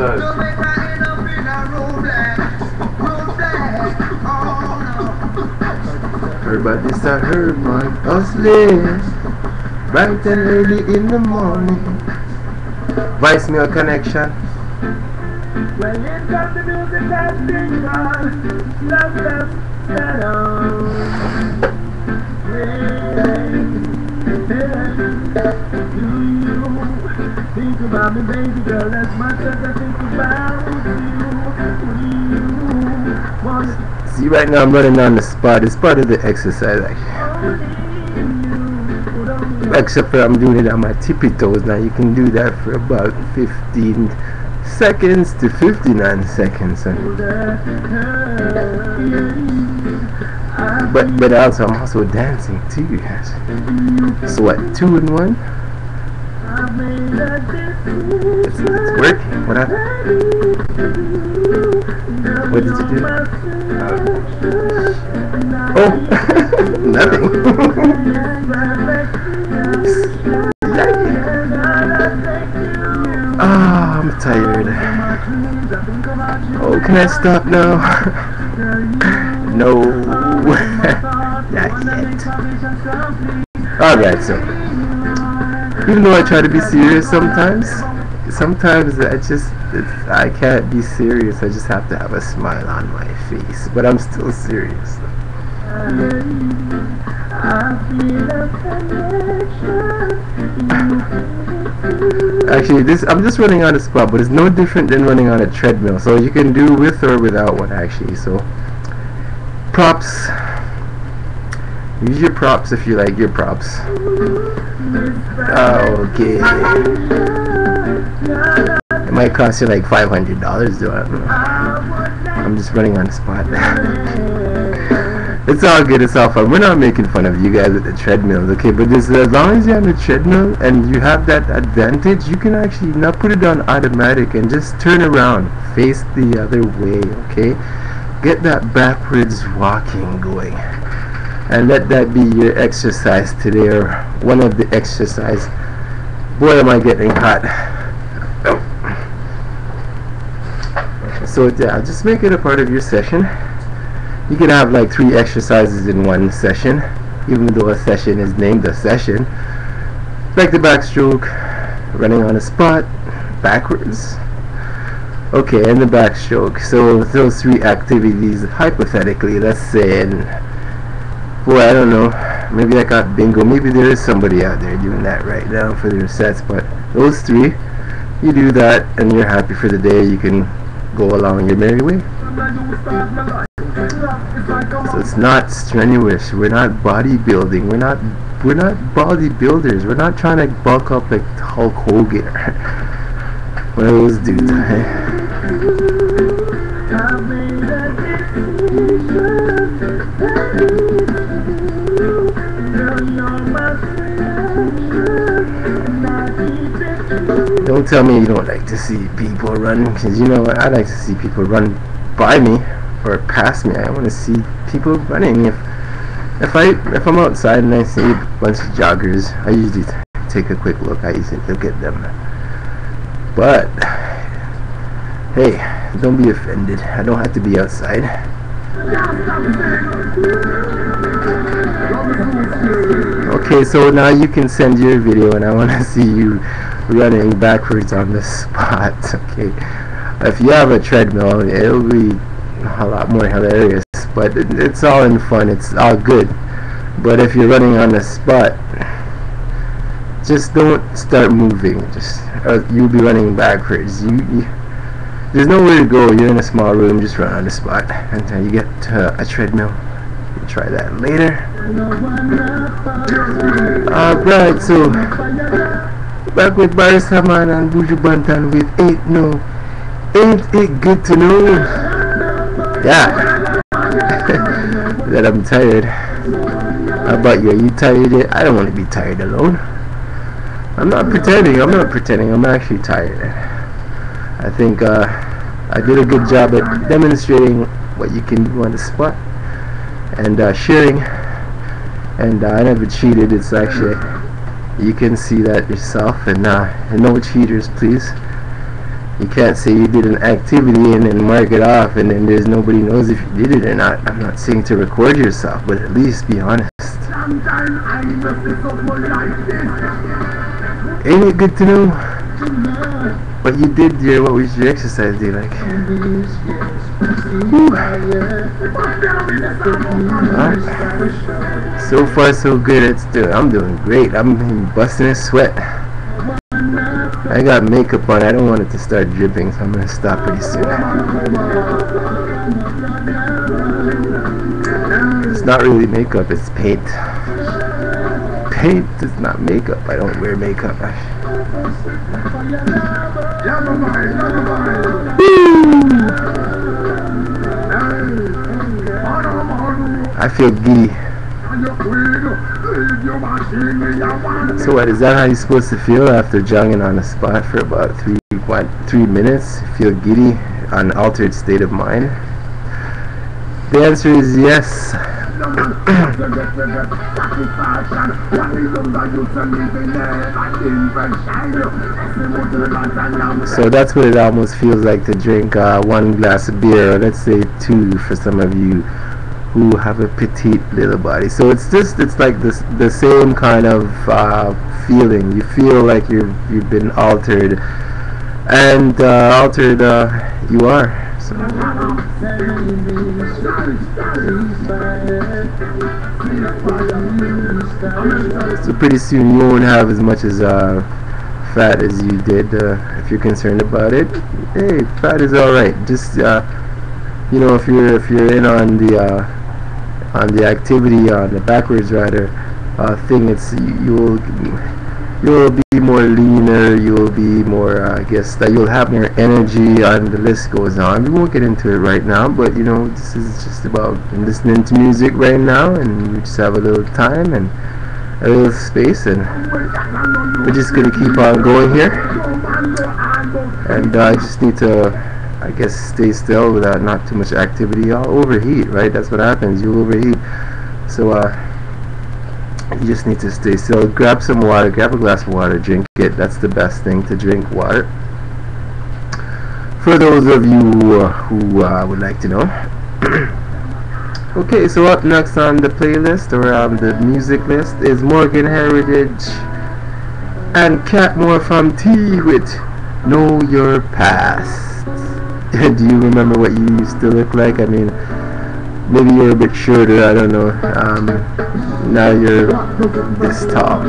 exercise. Everybody start her mind hustling, bright and early in the morning. Vice Mail Connection. Well, it's got the music that's been gone, love that's settled. Do you think about me, baby girl, as much as I think about you? Want See, right now I'm running on the spot. It's part of the exercise, actually. Except for I'm doing it on my tippy toes. Now you can do that for about 15 seconds to 59 seconds. But also I'm also dancing too. So what? 2 in 1? It's working. What happened? What did you do? Oh, nothing. I'm tired. Oh, can I stop now? No. Not yet. Alright, so even though I try to be serious sometimes I can't be serious. I just have to have a smile on my face, but I'm still serious. Actually, I'm just running on the spot, but it's no different than running on a treadmill. So you can do with or without one, actually. So props. Use your props if you like your props. Okay. It might cost you like $500 though. I don't know. I'm just running on the spot. It's all good, it's all fun. We're not making fun of you guys with the treadmills, okay? But as long as you're on the treadmill and you have that advantage, you can actually now put it on automatic and just turn around, face the other way, okay? Get that backwards walking going. And let that be your exercise today, or one of the exercise. Boy, am I getting hot. So yeah, just make it a part of your session. You can have like 3 exercises in one session, even though a session is named a session. Like the backstroke, running on a spot, backwards. Okay, and the backstroke. So those 3 activities, hypothetically, let's say, and boy, I don't know, maybe I got bingo. Maybe there is somebody out there doing that right now for their sets, but those 3, you do that and you're happy for the day. You can go along your merry way. So it's not strenuous. We're not bodybuilding. We're not bodybuilders. We're not trying to bulk up like Hulk Hogan. One of those dudes. Don't tell me you don't like to see people run, because you know what, I like to see people run by me or past me. I want to see people running. If I'm outside and I see a bunch of joggers, I usually take a quick look. I usually look at them. But hey, don't be offended. I don't have to be outside. Okay, so now you can send your video and I want to see you running backwards on the spot. Okay, if you have a treadmill, it'll be a lot more hilarious, but it's all in fun, it's all good. But if you're running on the spot, just don't start moving, just you'll be running backwards. There's nowhere to go. You're in a small room, just run on the spot until you get to a treadmill. You try that later. Alright, so back with Barisaman and Buju Bantan with Ain't It Good to Know? Yeah. That I'm tired. How about you? Are you tired yet? I don't want to be tired alone. I'm not pretending. I'm actually tired. I think I did a good job at demonstrating what you can do on the spot and sharing. And I never cheated. It's actually, you can see that yourself. And no cheaters, please. You can't say you did an activity and then mark it off and then there's nobody knows if you did it or not. I'm not saying to record yourself, but at least be honest. Ain't it good to know what you did there? What was your exercise day like? Right. So far so good. I'm doing great. I'm busting a sweat. I got makeup on. I don't want it to start dripping, so I'm gonna stop pretty soon. It's not really makeup, it's paint. Paint is not makeup. I don't wear makeup. I feel giddy. So what, is that how you're supposed to feel after jogging on a spot for about 3 minutes? Feel giddy, an altered state of mind? The answer is yes. So that's what it almost feels like to drink 1 glass of beer, or let's say 2 for some of you who have a petite little body. So it's like the same kind of feeling. You feel like you've been altered, and altered you are. So pretty soon you won't have as much as fat as you did. If you're concerned about it, hey, fat is all right. Just you know, if you're in on the activity on the BackwardsRider thing, it's you'll be more leaner, you'll be more, I guess, that you'll have more energy, and the list goes on. We won't get into it right now, but you know, this is just about listening to music right now, and we just have a little time and a little space, and we're just gonna keep on going here. And I just need to, I guess, stay still without not too much activity. I'll overheat, right? That's what happens. You overheat. So you just need to stay still. Grab some water. Grab a glass of water. Drink it. That's the best thing, to drink water. For those of you who would like to know. Okay, so up next on the playlist, or the music list, is Morgan Heritage and Catmore from T with Know Your Past. Do you remember what you used to look like? I mean, maybe you're a bit shorter, I don't know. Now you're this tall.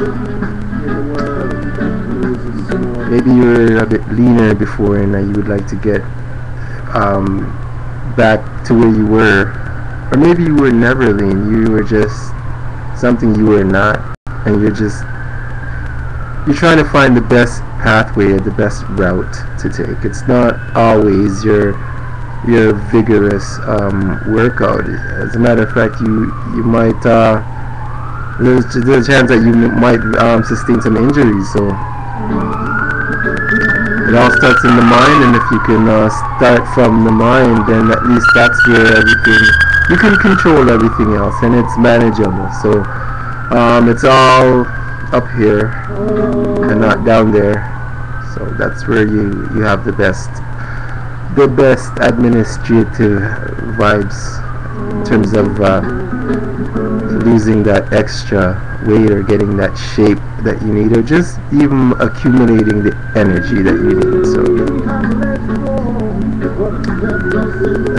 Maybe you were a bit leaner before, and you would like to get back to where you were. Or maybe you were never lean. You were just something you were not, and you're trying to find the best pathway or the best route to take. It's not always your vigorous workout. As a matter of fact, you might there's a chance that you might sustain some injuries. So it all starts in the mind, and if you can start from the mind, then at least that's where you can control everything else, and it's manageable. So it's all up here and not down there. So that's where you have the best administrative vibes in terms of losing that extra weight, or getting that shape that you need, or just even accumulating the energy that you need. So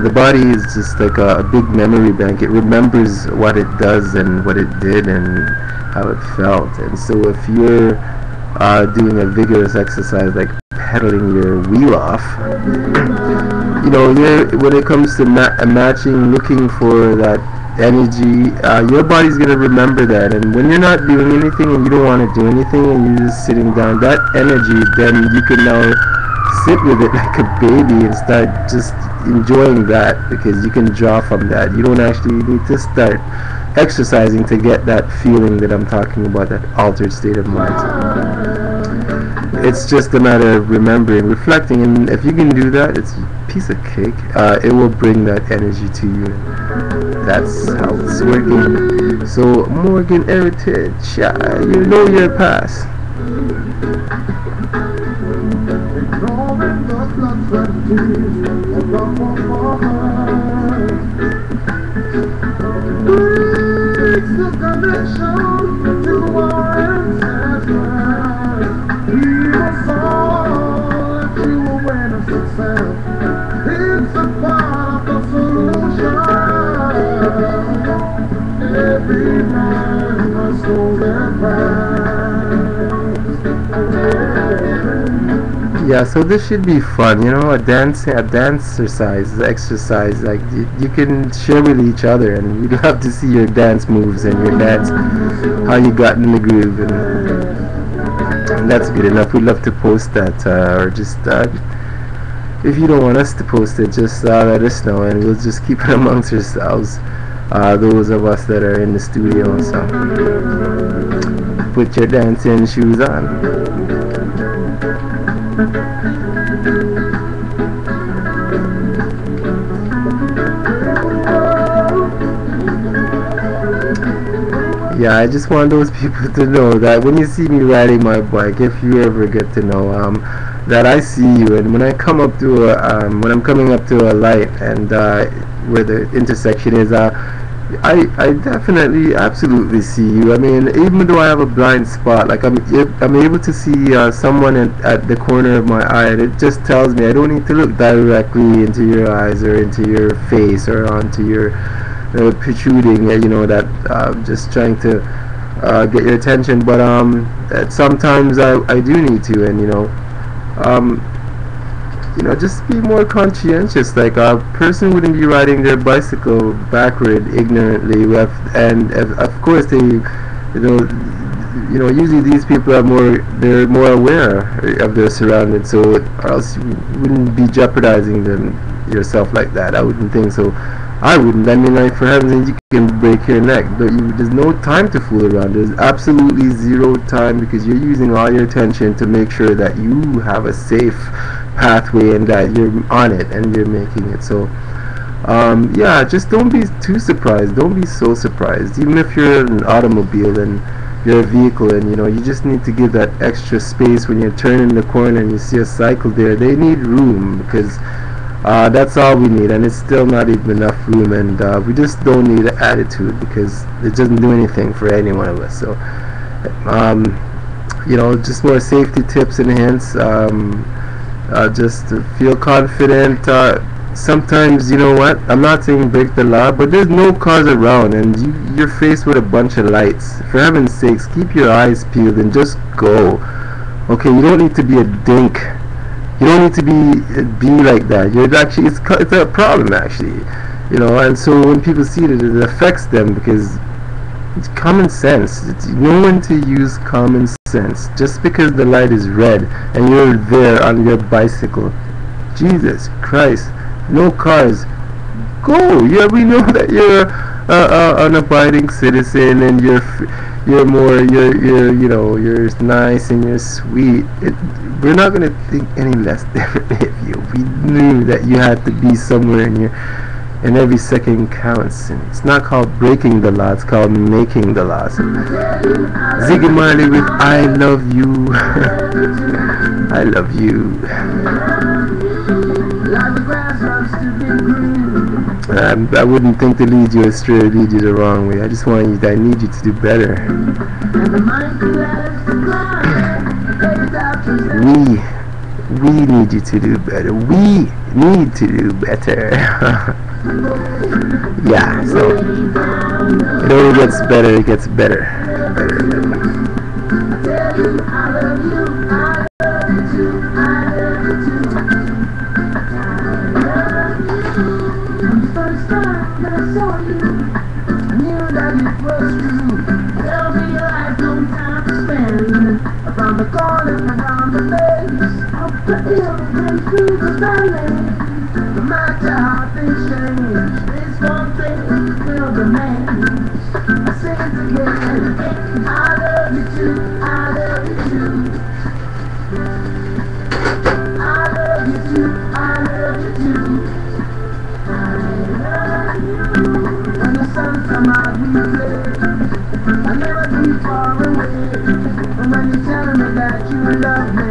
the body is just like a big memory bank. It remembers what it does and what it did and how it felt. And so if you're doing a vigorous exercise like pedaling your wheel off, you know, when it comes to matching, looking for that energy, your body's going to remember that. And when you're not doing anything and you don't want to do anything and you're just sitting down, that energy, then you can now sit with it like a baby and start just enjoying that, because you can draw from that. You don't actually need to start exercising to get that feeling that I'm talking about, that altered state of mind. It's just a matter of remembering, reflecting, and if you can do that, it's a piece of cake. It will bring that energy to you. That's how it's working. So Morgan Heritage, you know your past. It's the connection to our ancestors. We were sold to awareness itself. It's a part of the solution. Every man must hold their pride. Yeah, so this should be fun, you know, a dancercise, exercise, like you can share with each other, and we'd love to see your dance moves and your dance, how you got in the groove, and that's good enough. We'd love to post that, or just, if you don't want us to post it, just let us know, and we'll just keep it amongst ourselves, those of us that are in the studio, so put your dancing shoes on. Yeah, I just want those people to know that when you see me riding my bike, if you ever get to know that I see you, and when I come up to a, when I'm coming up to a light and where the intersection is, I definitely, absolutely see you. I mean, even though I have a blind spot, like I'm able to see someone at the corner of my eye, and it just tells me I don't need to look directly into your eyes or into your face or onto your protruding, you know, that just trying to get your attention. But sometimes I do need to, and you know, just be more conscientious. Like a person wouldn't be riding their bicycle backward ignorantly, and of course they, usually these people are they're more aware of their surroundings, so or else you wouldn't be jeopardizing yourself like that. I wouldn't think so. I wouldn't. I mean, like, for heaven's sake, you can break your neck, but there's no time to fool around. There's absolutely zero time, because you're using all your attention to make sure that you have a safe pathway and that you're on it and you're making it. So yeah, just don't be too surprised. Don't be so surprised. Even if you're in an automobile and you're a vehicle, and you just need to give that extra space when you're turning the corner and you see a cycle there. They need room, because that's all we need, and it's still not even enough room, and we just don't need an attitude, because it doesn't do anything for any one of us. So just more safety tips and hints. Just to feel confident. Sometimes, you know what, I'm not saying break the law, but there's no cars around, and you're faced with a bunch of lights. For heaven's sakes, keep your eyes peeled and just go. Okay, you don't need to be a dink. You don't need to be like that. You're actually, it's a problem, actually, and so when people see it affects them, because it's common sense. It's know when to use common sense. Just because the light is red and you're there on your bicycle, Jesus Christ, no cars, go. Yeah, we know that you're an abiding citizen, and you're nice and you're sweet. We're not gonna think any less differently of you. We knew that you had to be somewhere in here. And every second counts. And it's not called breaking the law, it's called making the laws. Ziggy Marley with I Love You. I love you. I wouldn't think to lead you astray or lead you the wrong way. I just want you, I need you to do better. We need you to do better. We need to do better. Yeah, so it only gets better, it gets better. Around the corner, around the base, up the hill and through the valley. No matter how things change, this one thing still remains. I sing it again. I love you too, I love you too. I love you too, I love you too. I love you. When the sun comes out, we play. I'll never be far away. And when you tell me that you love me,